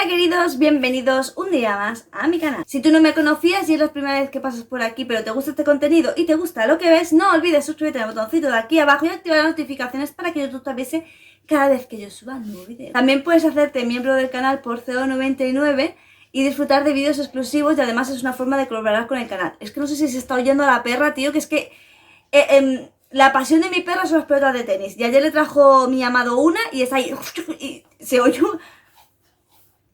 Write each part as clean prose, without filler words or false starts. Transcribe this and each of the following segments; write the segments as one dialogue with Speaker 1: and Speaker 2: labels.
Speaker 1: queridos, bienvenidos un día más a mi canal. Si tú no me conocías y es la primera vez que pasas por aquí pero te gusta este contenido y te gusta lo que ves, no olvides suscribirte al botoncito de aquí abajo y activar las notificaciones para que YouTube te avise cada vez que yo suba un nuevo video. También puedes hacerte miembro del canal por 0,99 y disfrutar de vídeos exclusivos, y además es una forma de colaborar con el canal. Es que no sé si se está oyendo a la perra, tío, que es que la pasión de mi perra son las pelotas de tenis. Y ayer le trajo mi amado una y está ahí y se oyó.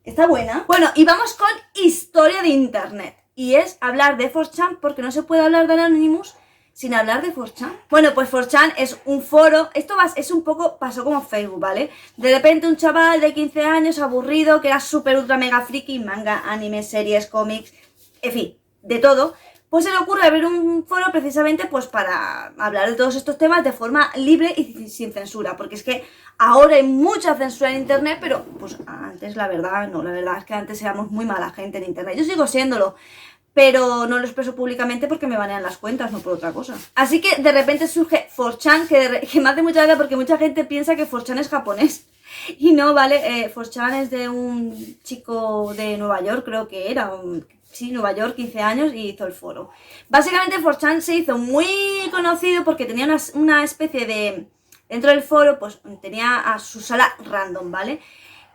Speaker 1: Está buena. Bueno, y vamos con historia de internet. Y es hablar de 4chan, porque no se puede hablar de Anonymous sin hablar de 4chan. Bueno, pues 4chan es un foro. Esto es un poco, pasó como Facebook, ¿vale? De repente un chaval de 15 años aburrido, que era súper ultra mega friki, manga, anime, series, cómics, en fin, de todo, pues se le ocurre abrir un foro precisamente pues para hablar de todos estos temas de forma libre y sin censura, porque es que ahora hay mucha censura en internet, pero pues antes la verdad es que antes éramos muy mala gente en internet. Yo sigo siéndolo, pero no lo expreso públicamente porque me banean las cuentas, no por otra cosa. Así que de repente surge 4chan, que me hace mucha gracia porque mucha gente piensa que 4chan es japonés. Y no, ¿vale? 4chan es de un chico de Nueva York, creo que era, sí, Nueva York, 15 años, y hizo el foro. Básicamente 4chan se hizo muy conocido porque tenía una especie de... Dentro del foro, pues tenía a su sala random, ¿vale?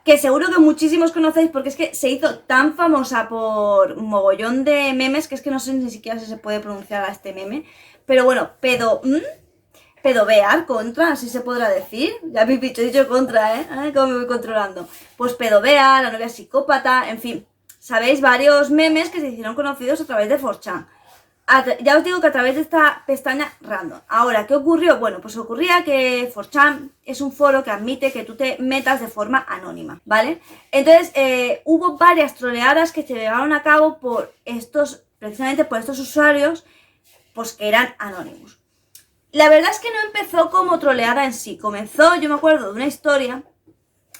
Speaker 1: Que seguro que muchísimos conocéis porque es que se hizo tan famosa por un mogollón de memes que es que no sé ni siquiera si se puede pronunciar a este meme. Pero bueno, pedobear contra, así se podrá decir. Ya habéis dicho contra, ¿eh? ¿Cómo me voy controlando? Pues pedobear, la novia psicópata, en fin. Sabéis varios memes que se hicieron conocidos a través de 4chan. Ya os digo que a través de esta pestaña random. Ahora, ¿qué ocurrió? Bueno, pues ocurría que 4chan es un foro que admite que tú te metas de forma anónima, ¿vale? Entonces, hubo varias troleadas que se llevaron a cabo por precisamente por estos usuarios, pues que eran anónimos. La verdad es que no empezó como troleada en sí. Comenzó, yo me acuerdo de una historia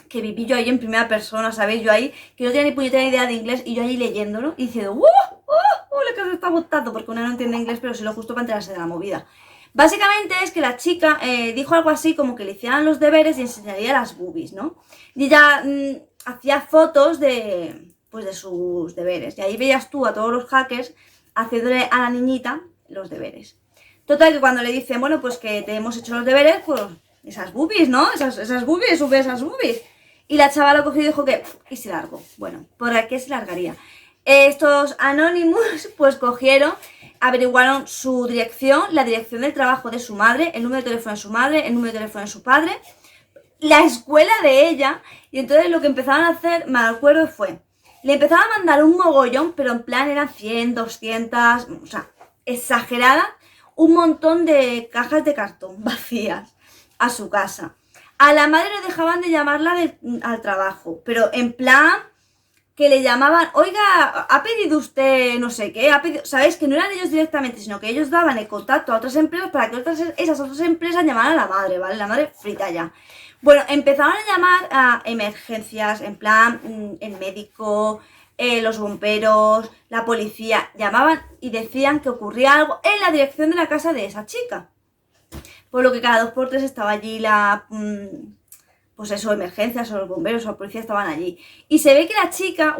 Speaker 1: que viví yo ahí en primera persona, ¿sabéis? Yo ahí, que no tenía ni puñetera idea de inglés, y yo ahí leyéndolo y diciendo la que se está botando, porque una no entiende inglés, pero sí lo justo para enterarse de la movida. Básicamente es que la chica dijo algo así como que le hicieran los deberes y enseñaría las boobies, ¿no? Y ella hacía fotos de sus deberes, y ahí veías tú a todos los hackers haciéndole a la niñita los deberes. Total, que cuando le dicen, bueno, pues que te hemos hecho los deberes, pues esas boobies, ¿no? Esas boobies, sube esas boobies. Y la chavala cogió y dijo que, ¿y si largo? Bueno, ¿por qué se largaría? Estos Anonymous pues cogieron, averiguaron su dirección, la dirección del trabajo de su madre, el número de teléfono de su madre, el número de teléfono de su padre, la escuela de ella, y entonces lo que empezaron a hacer, me acuerdo, le empezaron a mandar un mogollón, pero en plan eran 100, 200, o sea, exagerada, un montón de cajas de cartón vacías a su casa. A la madre no dejaban de llamarla al trabajo, pero en plan que le llamaban, oiga, ¿ha pedido usted no sé qué? ¿Sabéis? Que no eran ellos directamente, sino que ellos daban el contacto a otras empresas para que esas otras empresas llamaran a la madre, ¿vale? La madre frita ya. Bueno, empezaron a llamar a emergencias, en plan, el médico, los bomberos, la policía, llamaban y decían que ocurría algo en la dirección de la casa de esa chica. Por lo que cada 2 por 3 estaba allí pues eso, emergencias o los bomberos o la policía estaban allí. Y se ve que la chica,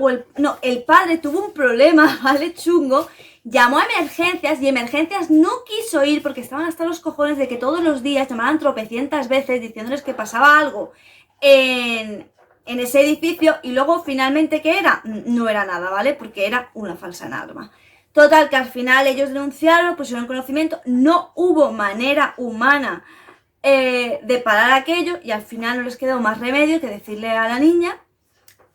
Speaker 1: el padre tuvo un problema, ¿vale? Chungo, llamó a emergencias y emergencias no quiso ir porque estaban hasta los cojones de que todos los días llamaran tropecientas veces diciéndoles que pasaba algo en ese edificio, y luego finalmente ¿qué era? No era nada, ¿vale? Porque era una falsa alarma. Total, que al final ellos denunciaron, pusieron conocimiento, no hubo manera humana de parar aquello, y al final no les quedó más remedio que decirle a la niña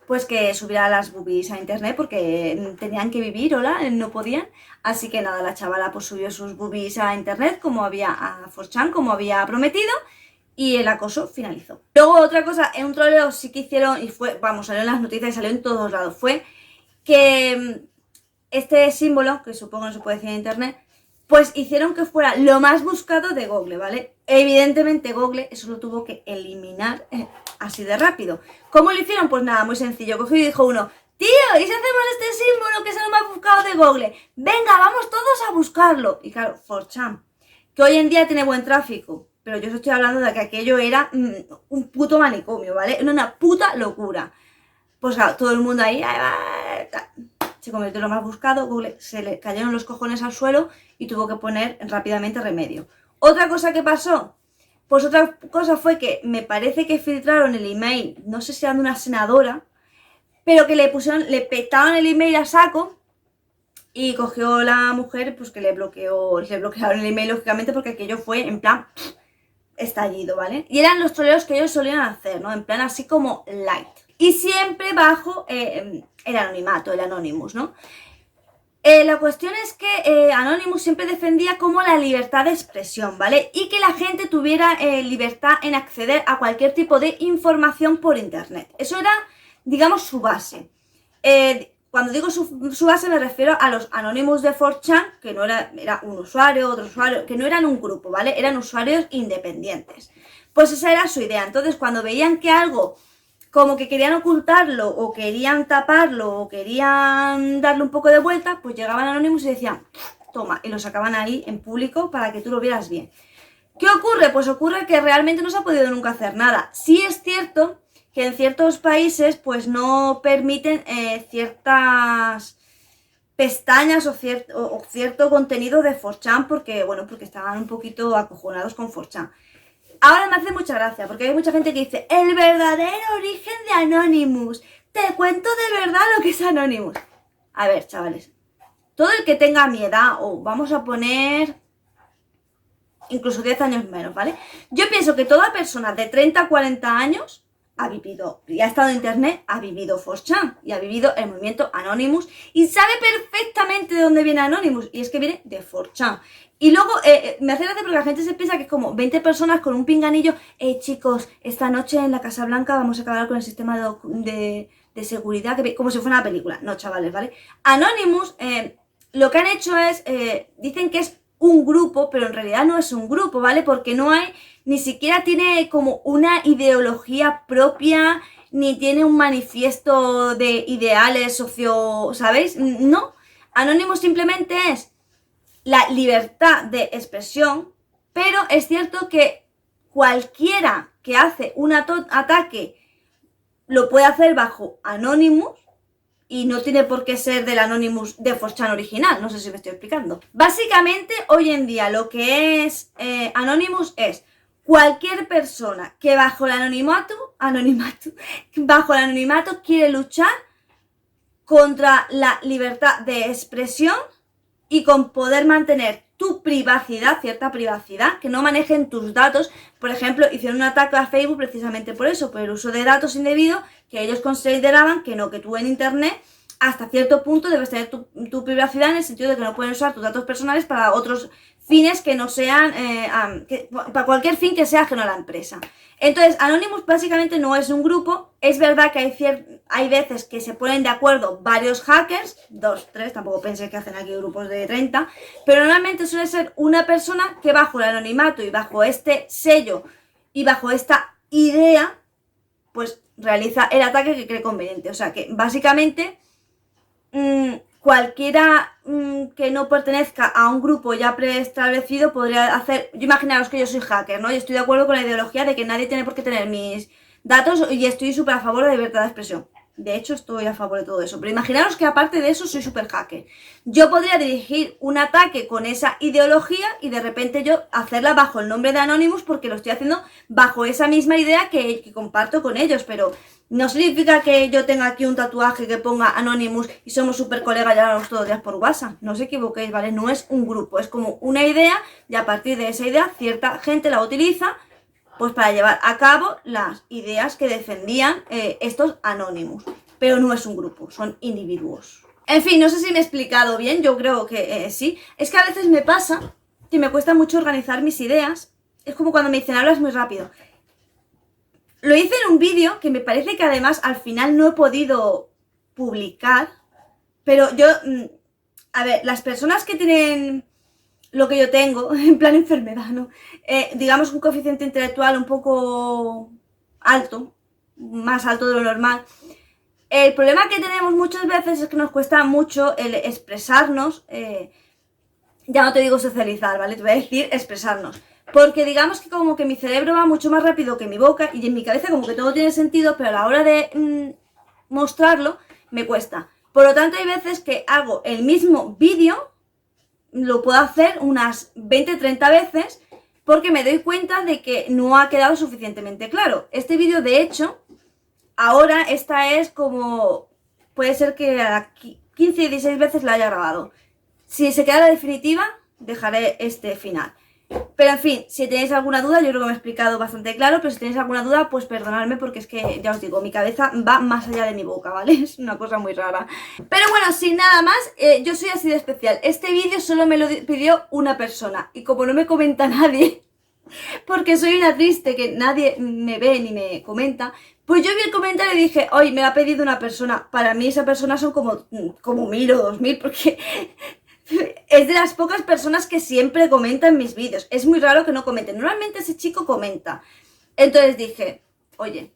Speaker 1: pues que subiera las boobies a internet porque tenían que vivir, no podían. Así que nada, la chavala pues subió sus boobies a internet a 4chan, como había prometido, y el acoso finalizó. Luego otra cosa, en un troleo sí que hicieron, y salió en las noticias y salió en todos lados, fue que este símbolo, que supongo no se puede decir en internet, pues hicieron que fuera lo más buscado de Google, ¿vale? Evidentemente Google eso lo tuvo que eliminar así de rápido. ¿Cómo lo hicieron? Pues nada, muy sencillo. Cogió y dijo uno, tío, ¿y si hacemos este símbolo que es lo más buscado de Google? Venga, vamos todos a buscarlo. Y claro, 4chan, que hoy en día tiene buen tráfico, pero yo os estoy hablando de que aquello era un puto manicomio, ¿vale? Una puta locura. Pues claro, todo el mundo ahí se convirtió en lo más buscado, Google se le cayeron los cojones al suelo y tuvo que poner rápidamente remedio. Otra cosa que pasó, pues otra cosa fue que me parece que filtraron el email, no sé si era de una senadora, pero que le petaron el email a saco y cogió la mujer, pues que le bloquearon el email lógicamente porque aquello fue en plan estallido, ¿vale? Y eran los troleos que ellos solían hacer, ¿no? En plan así como light. Y siempre bajo el anonimato, el Anonymous, ¿no? La cuestión es que Anonymous siempre defendía como la libertad de expresión, ¿vale? Y que la gente tuviera libertad en acceder a cualquier tipo de información por internet. Eso era, digamos, su base. Cuando digo su base me refiero a los Anonymous de 4chan, que no era un usuario, otro usuario, que no eran un grupo, ¿vale? Eran usuarios independientes. Pues esa era su idea. Entonces, cuando veían que algo como que querían ocultarlo, o querían taparlo, o querían darle un poco de vuelta, pues llegaban Anonymous y decían, toma, y lo sacaban ahí en público para que tú lo vieras bien. ¿Qué ocurre? Pues ocurre que realmente no se ha podido nunca hacer nada. Sí es cierto que en ciertos países pues no permiten ciertas pestañas o cierto contenido de 4chan porque, bueno, porque estaban un poquito acojonados con 4chan. Ahora me hace mucha gracia, porque hay mucha gente que dice, el verdadero origen de Anonymous. Te cuento de verdad lo que es Anonymous. A ver, chavales, todo el que tenga mi edad, o vamos a poner incluso 10 años menos, ¿vale? Yo pienso que toda persona de 30 a 40 años ha vivido, y ha estado en internet, ha vivido 4chan, y ha vivido el movimiento Anonymous, y sabe perfectamente de dónde viene Anonymous, y es que viene de 4chan. Y luego, me hace gracia porque la gente se piensa que es como 20 personas con un pinganillo, chicos, esta noche en la Casa Blanca vamos a acabar con el sistema de seguridad, como si fuera una película. No, chavales, ¿vale? Anonymous, lo que han hecho es, dicen que es un grupo, pero en realidad no es un grupo, ¿vale? Porque no hay, ni siquiera tiene como una ideología propia, ni tiene un manifiesto de ideales ¿sabéis? No. Anonymous simplemente es la libertad de expresión, pero es cierto que cualquiera que hace un ataque lo puede hacer bajo Anonymous y no tiene por qué ser del Anonymous de 4chan original, no sé si me estoy explicando. Básicamente, hoy en día lo que es Anonymous es cualquier persona que bajo el anonimato quiere luchar contra la libertad de expresión y con poder mantener tu privacidad, cierta privacidad, que no manejen tus datos. Por ejemplo, hicieron un ataque a Facebook precisamente por eso, por el uso de datos indebido, que ellos consideraban que no, que tú en internet hasta cierto punto debes tener tu privacidad, en el sentido de que no pueden usar tus datos personales para otros fines que no sean, para cualquier fin que sea ajeno a la empresa. Entonces, Anonymous básicamente no es un grupo. Es verdad que hay veces que se ponen de acuerdo varios hackers, 2, 3, tampoco pensé que hacen aquí grupos de 30, pero normalmente suele ser una persona que bajo el anonimato y bajo este sello y bajo esta idea, pues realiza el ataque que cree conveniente. O sea que básicamente cualquiera que no pertenezca a un grupo ya preestablecido podría hacer. Yo imaginaros que yo soy hacker, ¿no? Y estoy de acuerdo con la ideología de que nadie tiene por qué tener mis datos y estoy súper a favor de la libertad de expresión. De hecho, estoy a favor de todo eso. Pero imaginaros que aparte de eso soy súper hacker. Yo podría dirigir un ataque con esa ideología y de repente yo hacerla bajo el nombre de Anonymous porque lo estoy haciendo bajo esa misma idea que comparto con ellos. Pero no significa que yo tenga aquí un tatuaje que ponga Anonymous y somos súper colegas y hablamos todos los días por WhatsApp. No os equivoquéis, ¿vale? No es un grupo, es como una idea y a partir de esa idea cierta gente la utiliza pues para llevar a cabo las ideas que defendían estos Anonymous. Pero no es un grupo, son individuos. En fin, no sé si me he explicado bien, yo creo que sí. Es que a veces me pasa que me cuesta mucho organizar mis ideas. Es como cuando me dicen, hablas muy rápido. Lo hice en un vídeo que me parece que además al final no he podido publicar. Pero yo, a ver, las personas que tienen lo que yo tengo, en plan enfermedad, ¿no? Digamos un coeficiente intelectual un poco alto, más alto de lo normal. El problema que tenemos muchas veces es que nos cuesta mucho el expresarnos, ya no te digo socializar, ¿vale? Te voy a decir expresarnos. Porque digamos que como que mi cerebro va mucho más rápido que mi boca y en mi cabeza como que todo tiene sentido, pero a la hora de mostrarlo me cuesta. Por lo tanto, hay veces que hago el mismo vídeo, lo puedo hacer unas 20-30 veces, porque me doy cuenta de que no ha quedado suficientemente claro. Este vídeo, de hecho, ahora esta es como... puede ser que a 15 y 16 veces la haya grabado. Si se queda la definitiva, dejaré este final. Pero en fin, si tenéis alguna duda, yo creo que me he explicado bastante claro, pero si tenéis alguna duda, pues perdonadme porque es que, ya os digo, mi cabeza va más allá de mi boca, ¿vale? Es una cosa muy rara. Pero bueno, sin nada más, yo soy así de especial. Este vídeo solo me lo pidió una persona y como no me comenta nadie, porque soy una triste que nadie me ve ni me comenta, pues yo vi el comentario y dije, oye, me lo ha pedido una persona. Para mí esa persona son como 1000 o 2000, porque... es de las pocas personas que siempre comentan mis vídeos. Es muy raro que no comenten. Normalmente ese chico comenta. Entonces dije, oye,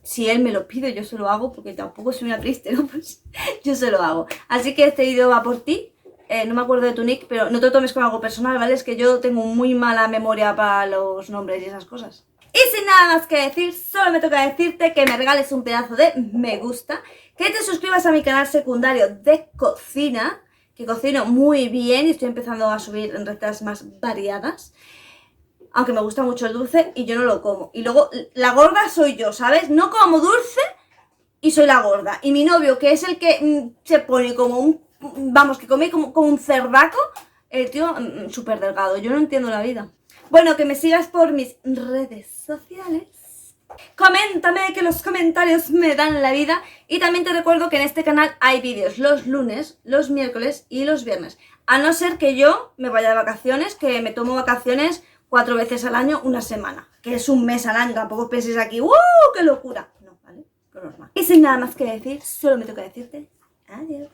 Speaker 1: si él me lo pide, yo se lo hago, porque tampoco soy una triste, ¿no? Pues yo se lo hago. Así que este vídeo va por ti. No me acuerdo de tu nick, pero no te lo tomes como algo personal, ¿vale? Es que yo tengo muy mala memoria para los nombres y esas cosas. Y sin nada más que decir, solo me toca decirte que me regales un pedazo de me gusta, que te suscribas a mi canal secundario de cocina, que cocino muy bien y estoy empezando a subir en recetas más variadas, aunque me gusta mucho el dulce y yo no lo como. Y luego, la gorda soy yo, ¿sabes? No como dulce y soy la gorda. Y mi novio, que es el que se pone como un... vamos, que come como un cerdaco, el tío súper delgado. Yo no entiendo la vida. Bueno, que me sigas por mis redes sociales. Coméntame, que los comentarios me dan la vida. Y también te recuerdo que en este canal hay vídeos los lunes, los miércoles y los viernes. A no ser que yo me vaya de vacaciones, que me tomo vacaciones 4 veces al año, una semana. Que es un mes al año, tampoco penséis aquí, ¡uh! ¡Qué locura! No, ¿vale? Lo normal. Y sin nada más que decir, solo me toca decirte adiós.